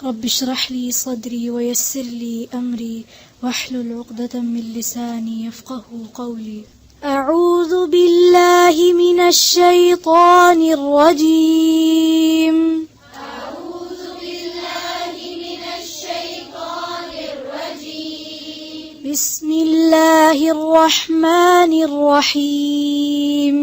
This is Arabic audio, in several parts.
رب اشرح لي صدري ويسر لي أمري واحلل عقدة من لساني يفقه قولي. أعوذ بالله من الشيطان الرجيم. أعوذ بالله من الشيطان الرجيم. بسم الله الرحمن الرحيم.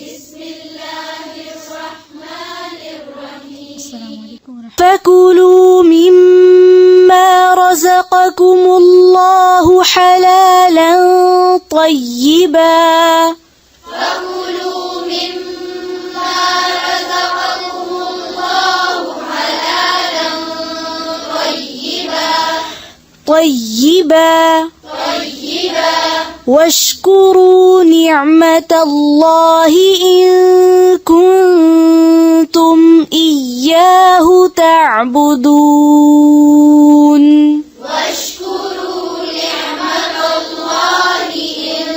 بسم الله الرحمن الرحيم. السلام عليكم ورحمة الله. فكلوا مما رزقكم الله حلالا طيبا. فكلوا مما رزقكم الله حلالا طيبا واشكروا نعمة الله إن كنتم إياه تعبدون. واشكروا نعمة الله إن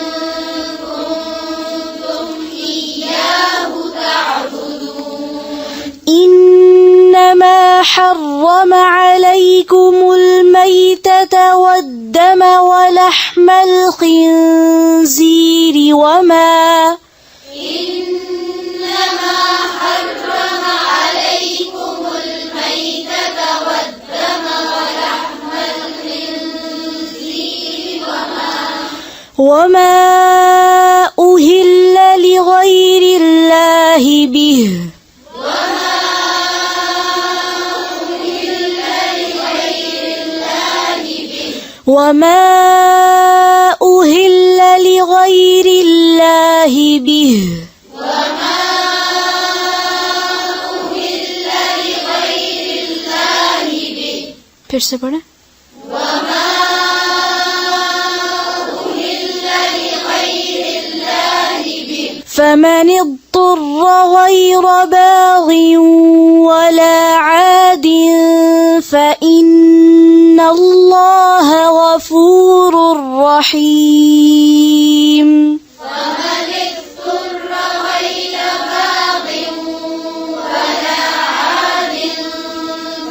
كنتم إياه تعبدون. إنما حرم عليكم الميتة والدم ولحم الخنزير وما إنما حرم عليكم الميتة والدم ولحم الخنزير وما أهل لغير الله به फिर से पढ़े. فمن اضطر غير باغ ولا عاد فإن الله غفور رحيم. فمن اضطر غير باغ ولا عاد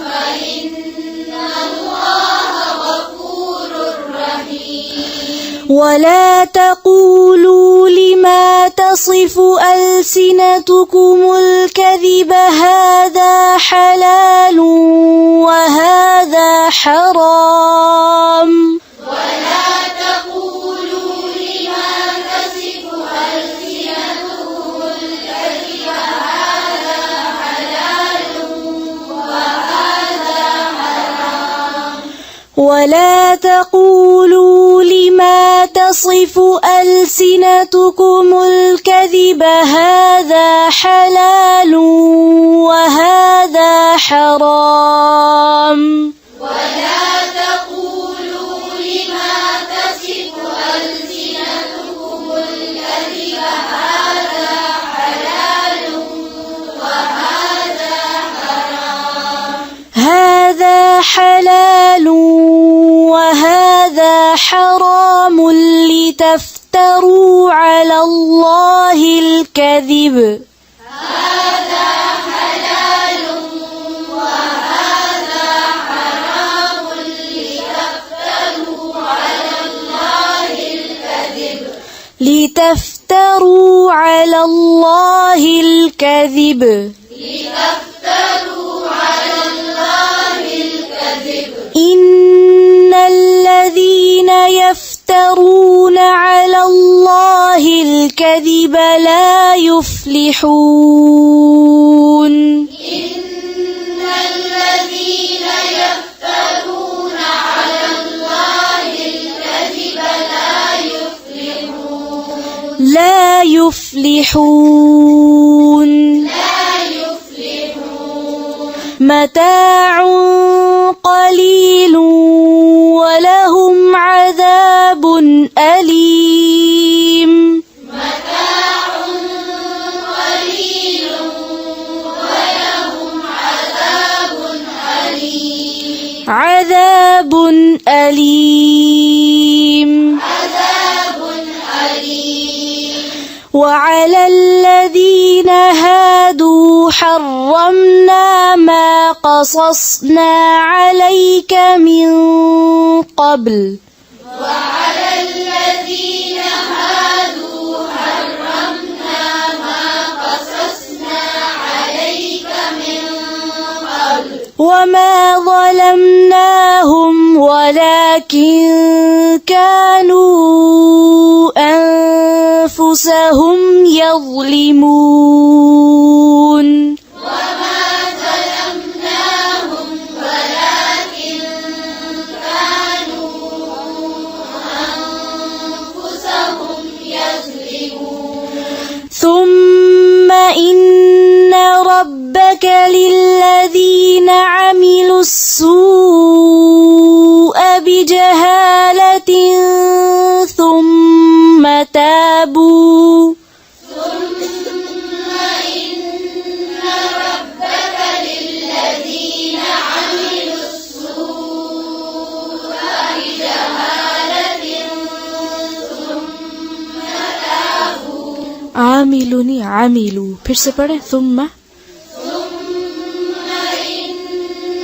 فإن الله غفور رحيم. ولا تقولوا لما تصف ألسنتكم الكذب هذا حلال وهذا حرام. ولا تقولوا لما تصف ألسنتكم الكذب هذا حلال وهذا حرام. ولا تقولوا لما تصف ألسنتكم الكذب هذا حلال وهذا حرام. ولا تقولوا لما تصف ألسنتكم الكذب هذا حلال وهذا حرام. هذا حلال وهذا حرام لتفتروا على الله الكذب. هذا حلال وهذا حرام لتفتروا على الله الكذب. لتفتروا على الله الكذب. لتفتروا على الله الكذب. إن الذين يفترون على الله الكذب لا يفلحون. إن الذين يفترون على الله الكذب لا يفلحون. متاع قليل ولهم عذاب أليم. متاع قليل ولهم عذاب أليم. عذاب أليم. عذاب أليم. وعلى الذين هادوا حرمنا ما قصصنا عليك من قبل وعلى الذين هادوا حرمنا ما قصصنا عليك من قبل وما ظلمناهم ولكن كانوا أنفسهم يظلمون وما ظلمناهم ولكن كانوا أنفسهم يظلمون ثم إن ربك للذين عملوا السوء بجهالة ثم تابوا للذين عملوا السوء بجهالة ثم تابوا عملوا फिर से पढ़े ثم إن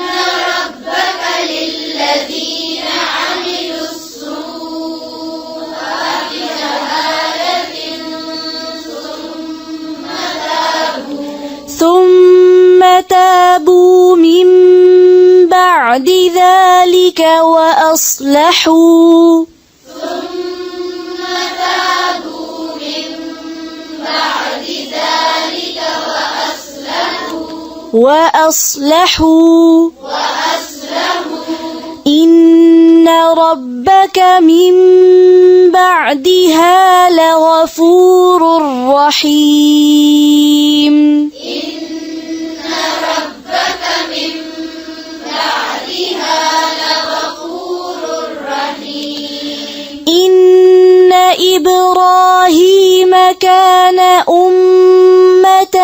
ربك للذين عملوا السوء بجهالة ثم تابوا من بعد ذلك وأصلحوا وأصلحوا إن ربك من بعدها لغفور رحيم ربك من بعدها لغفور رحيم إن إبراهيم كان أمة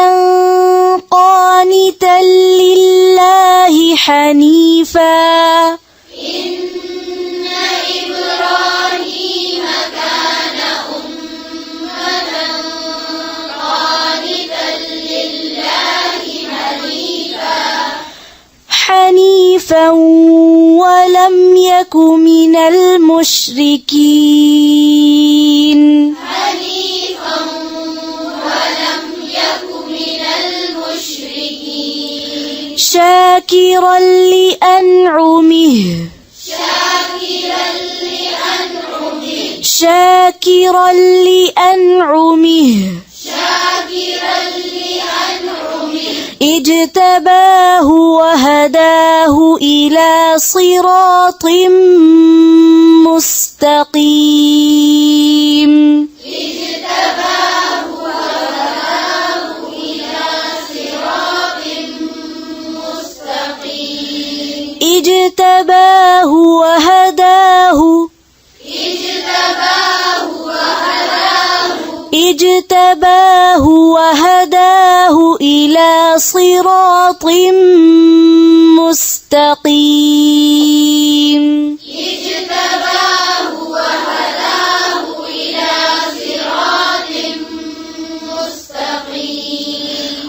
قانتا لله حنيفا إن إبراهيم كان أمة قانتا لله حنيفا ولم يك من المشركين حنيفا ولم يك من المشركين شاكرا لأنعمه شاكرا لأنعمه اجتباه وهداه إلى صراط مستقيم اجتباه وهداه إلى صراط مستقيم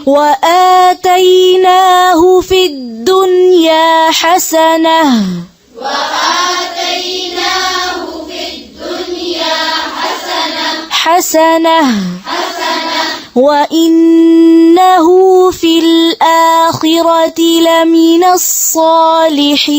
وآتيناه في الدنيا حسنة وإنه في الآخرة لمن الصالحين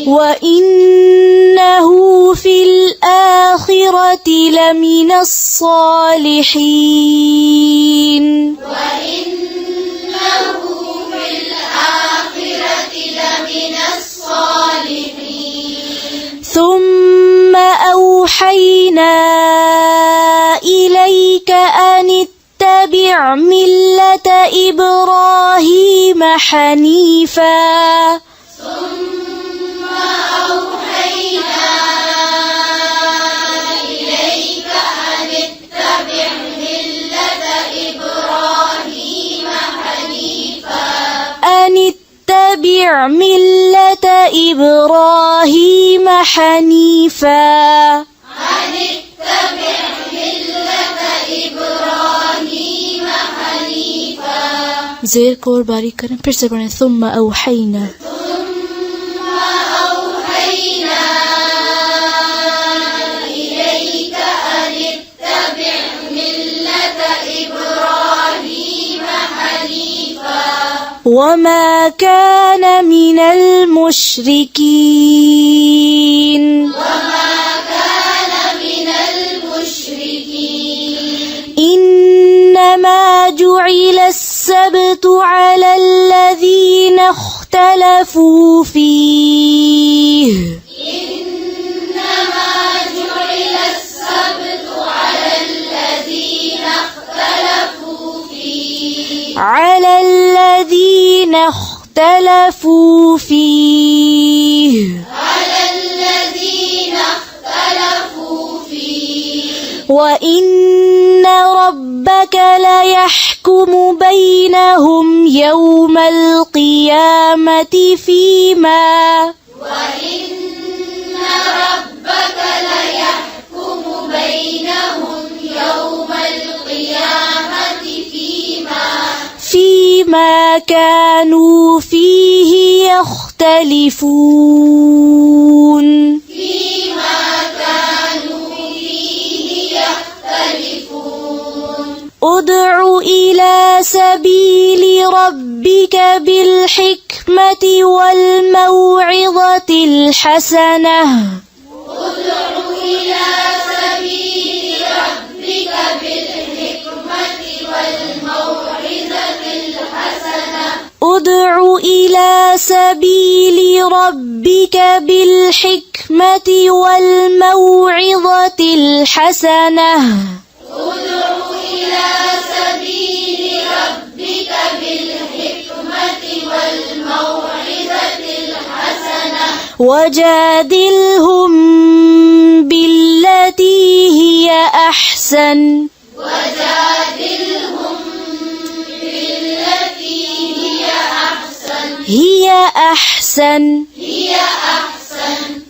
وإنه في الآخرة لمن الصالحين ثم أوحينا إليك أن اتبع ملة إبراهيم حنيفا أن اتبع ملة إبراهيم حنيفا زیر کو اور باریک کریں. پھر سے پڑھیں. ثم اوحینا وما كان من المشركين إنما جعل السبت على الذين اختلفوا فيه وإن ربك ليحكم بينهم يوم القيامة فيما كانوا فيه يختلفون ادع إلى سبيل ربك بالحكمة والموعظة الحسنة ادع إلى سبيل ربك بالحكمة والموعظة الحسنة وجادلهم بالتي هي أحسن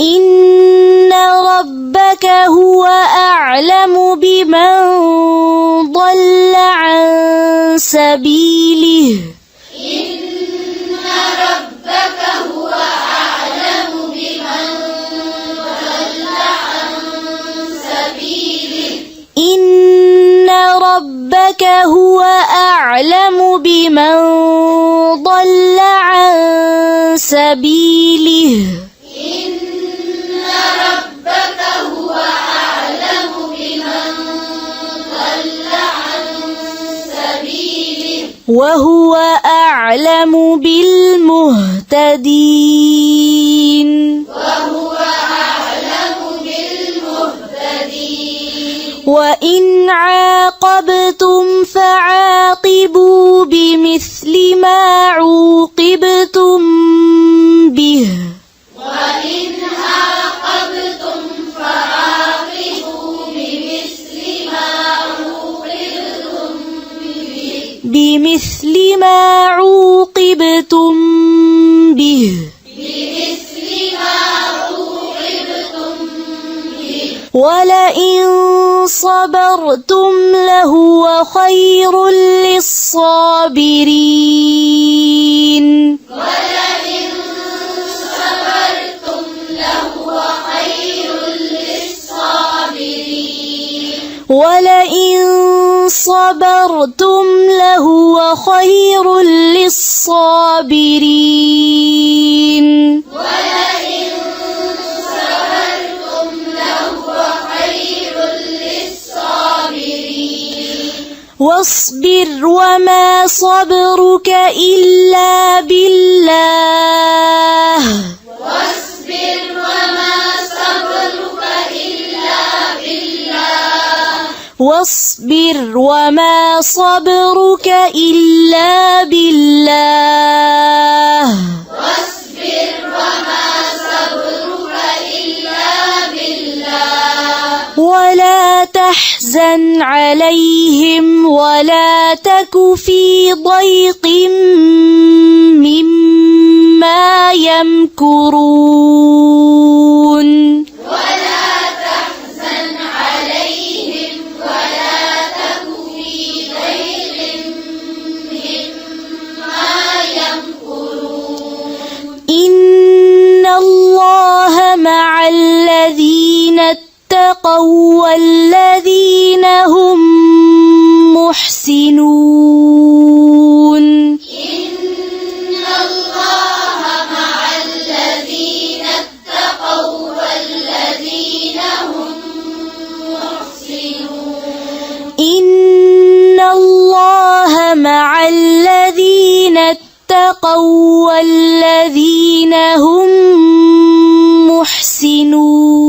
إن ربك هو أعلم بمن ضل عن سبيله إن ربك هو أعلم بمن ضل عن سبيله وهو أعلم بالمهتدين وإن عاقبتم فعاقبوا بمثل ما عوقبتم به ولئن صبرتم لهو خير للصابرين ولئن صبرتم لهو خير للصابرين واصبر وما صبرك إلا بالله واصبر وما صبرك إلا بالله ولا تحزن عليهم ولا تك في ضيق مما يمكرون إن الله مع الذين اتقوا والذين هم محسنون إن الله مع الذين اتقوا والذين هم محسنون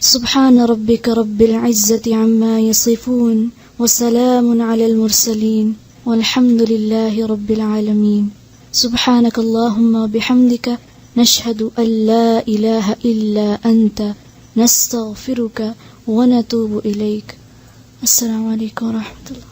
سبحان ربك رب العزة عما يصفون وسلام على المرسلين والحمد لله رب العالمين سبحانك اللهم وبحمدك نشهد أن لا إله إلا أنت نستغفرك ونتوب إليك. السلام عليكم ورحمة الله.